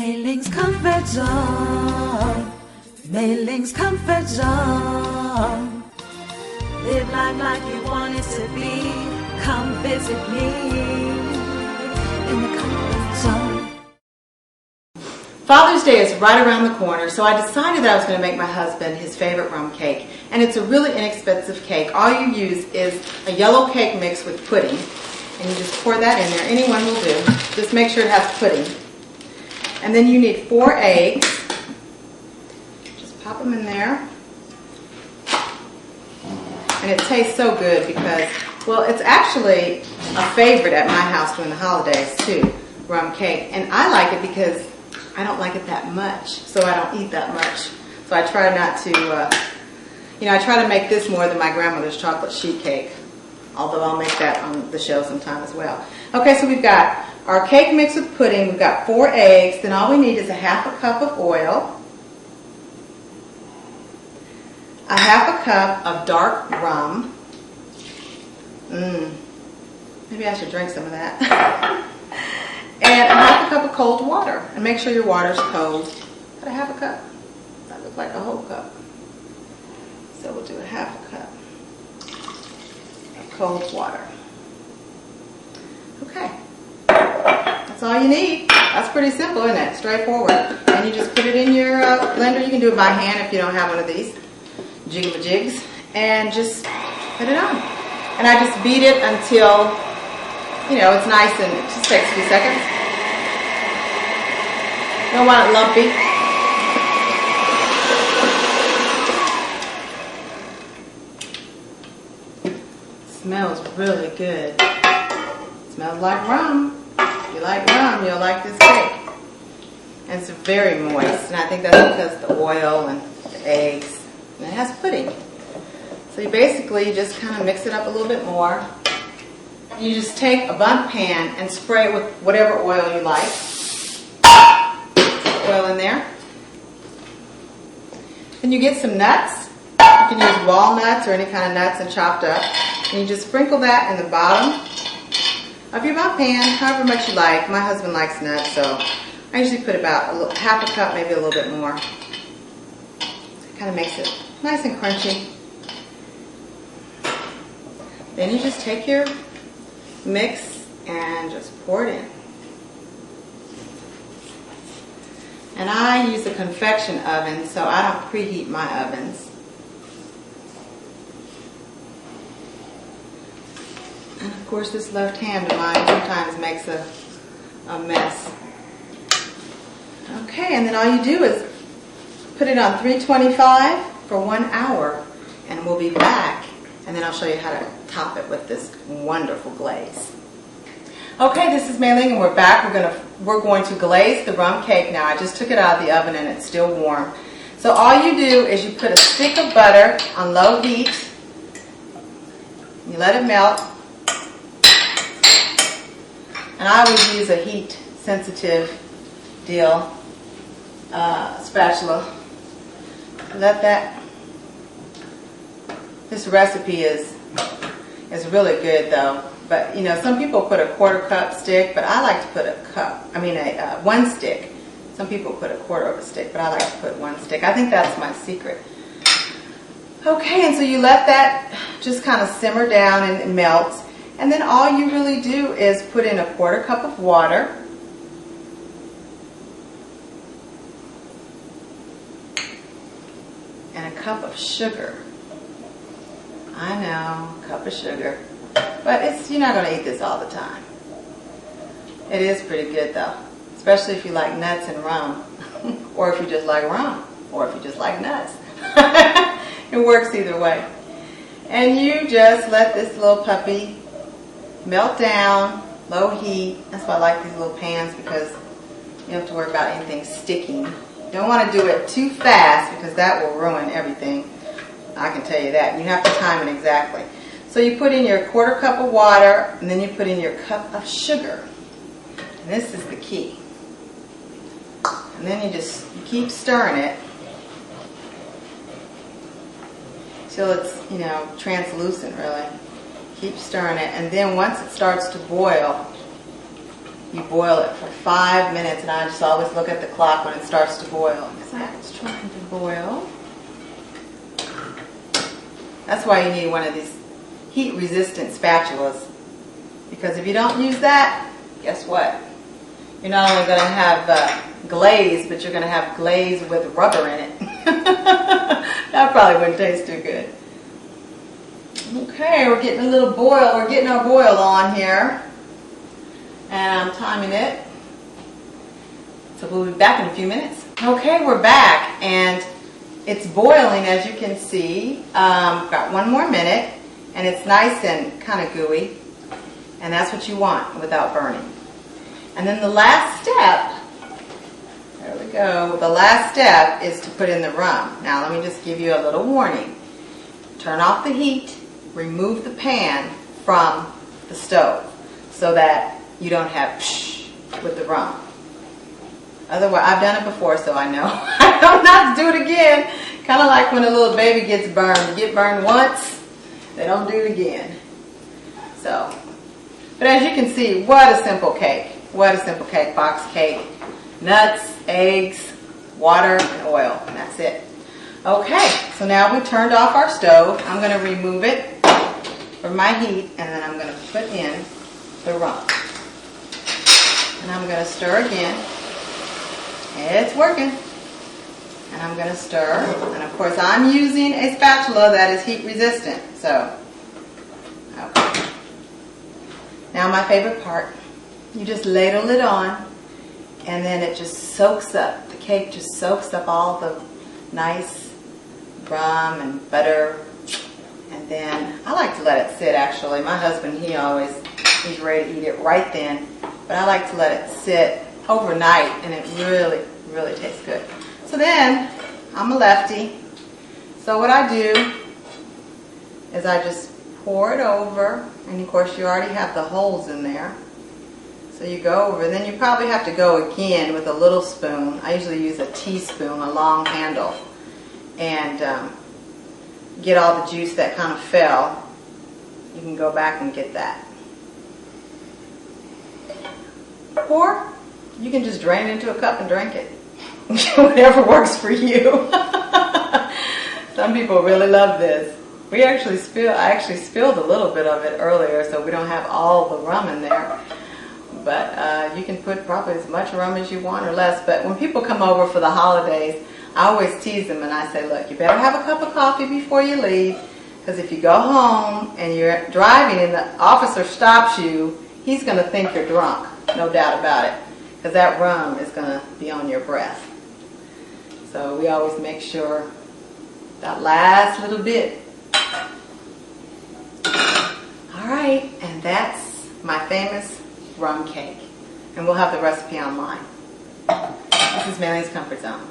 Mi-Ling's Comfort Zone. Mi-Ling's Comfort Zone. Live life like you want it to be. Come visit me in the Comfort Zone. Father's Day is right around the corner, so I decided that I was going to make my husband his favorite rum cake. And it's a really inexpensive cake. All you use is a yellow cake mix with pudding. And you just pour that in there. Anyone will do. Just make sure it has pudding. And then you need 4 eggs. Just pop them in there. And it tastes so good because, well, it's actually a favorite at my house during the holidays too, rum cake. And I like it because I don't like it that much, so I don't eat that much. So I try not to, I try to make this more than my grandmother's chocolate sheet cake. Although I'll make that on the show sometime as well. Okay, so we've got our cake mixed with pudding. We've got 4 eggs. Then all we need is a ½ cup of oil. A ½ cup of dark rum. Maybe I should drink some of that. And a ½ cup of cold water. And make sure your water's cold. But a ½ cup. That looks like a whole cup. So we'll do a ½ cup of cold water. Okay. That's all you need. That's pretty simple, isn't it? Straightforward. And you just put it in your blender. You can do it by hand if you don't have one of these jiggy-jigs. And just put it on. And I just beat it until, it's nice and it just takes a few seconds. You don't want it lumpy. Smells really good. Smells like rum. If you like rum, you'll like this cake. And it's very moist, and I think that's because the oil and the eggs, and it has pudding. So you basically just kind of mix it up a little bit more. You just take a bundt pan and spray it with whatever oil you like. Oil in there. Then you get some nuts. You can use walnuts or any kind of nuts and chopped up. And you just sprinkle that in the bottom of your bundt pan, however much you like. My husband likes nuts, so I usually put about ½ a cup, maybe a little bit more. It kind of makes it nice and crunchy. Then you just take your mix and just pour it in. And I use a convection oven, so I don't preheat my ovens. And of course this left hand of mine sometimes makes a mess. Okay, and then all you do is put it on 325 for 1 hour. And we'll be back. And then I'll show you how to top it with this wonderful glaze. Okay, this is Mi-Ling and we're back. We're going to glaze the rum cake now. I just took it out of the oven and it's still warm. So all you do is you put a stick of butter on low heat. You let it melt. And I always use a heat sensitive deal spatula. Let that. This recipe is really good though. But some people put a ½ cup stick, but I like to put 1 stick. Some people put a quarter of a stick, but I like to put 1 stick. I think that's my secret. Okay, and so you let that just kind of simmer down and it melts. And then all you really do is put in a ½ cup of water. And a cup of sugar. I know, a cup of sugar. But you're not going to eat this all the time. It is pretty good though. Especially if you like nuts and rum. Or if you just like rum. Or if you just like nuts. It works either way. And you just let this little puppy melt down, low heat. That's why I like these little pans because you don't have to worry about anything sticking. You don't want to do it too fast because that will ruin everything. I can tell you that. You have to time it exactly. So you put in your ½ cup of water and then you put in your cup of sugar. And this is the key. And then you keep stirring it till it's, translucent really. Keep stirring it, and then once it starts to boil, you boil it for 5 minutes, and I just always look at the clock when it starts to boil. Because that's trying to boil. That's why you need one of these heat-resistant spatulas. Because if you don't use that, guess what? You're not only going to have glaze, but you're going to have glaze with rubber in it. That probably wouldn't taste too good. Okay, we're getting a little boil. We're getting our boil on here. And I'm timing it. So we'll be back in a few minutes. Okay, we're back. And it's boiling, as you can see. Got 1 more minute. And it's nice and kind of gooey. And that's what you want without burning. And then the last step, there we go. The last step is to put in the rum. Now let me just give you a little warning. Turn off the heat. Remove the pan from the stove so that you don't have psh with the rum. Otherwise, I've done it before, so I know. I don't have to do it again. Kind of like when a little baby gets burned. You get burned once, they don't do it again. So, but as you can see, what a simple cake. What a simple cake. Box cake. Nuts, eggs, water, and oil. And that's it. Okay, so now we've turned off our stove. I'm going to remove it from my heat, and then I'm going to put in the rum. And I'm going to stir again. It's working. And I'm going to stir. And of course, I'm using a spatula that is heat resistant. So, okay. Now my favorite part. You just ladle it on, and then it just soaks up. The cake just soaks up all the nice rum and butter. And then I like to let it sit, actually. My husband, he's ready to eat it right then. But I like to let it sit overnight, and it really, really tastes good. So then, I'm a lefty. So what I do is I just pour it over. And of course, you already have the holes in there. So you go over. Then you probably have to go again with a little spoon. I usually use a teaspoon, a long handle. And get all the juice that kind of fell. You can go back and get that. Or you can just drain it into a cup and drink it. Whatever works for you. Some people really love this. I actually spilled a little bit of it earlier, so we don't have all the rum in there. But you can put probably as much rum as you want or less. But when people come over for the holidays, I always tease them and I say, look, you better have a cup of coffee before you leave, because if you go home and you're driving and the officer stops you, he's going to think you're drunk, no doubt about it, because that rum is going to be on your breath. So we always make sure that last little bit. All right, and that's my famous rum cake. And we'll have the recipe online. This is Mi-Ling's Comfort Zone.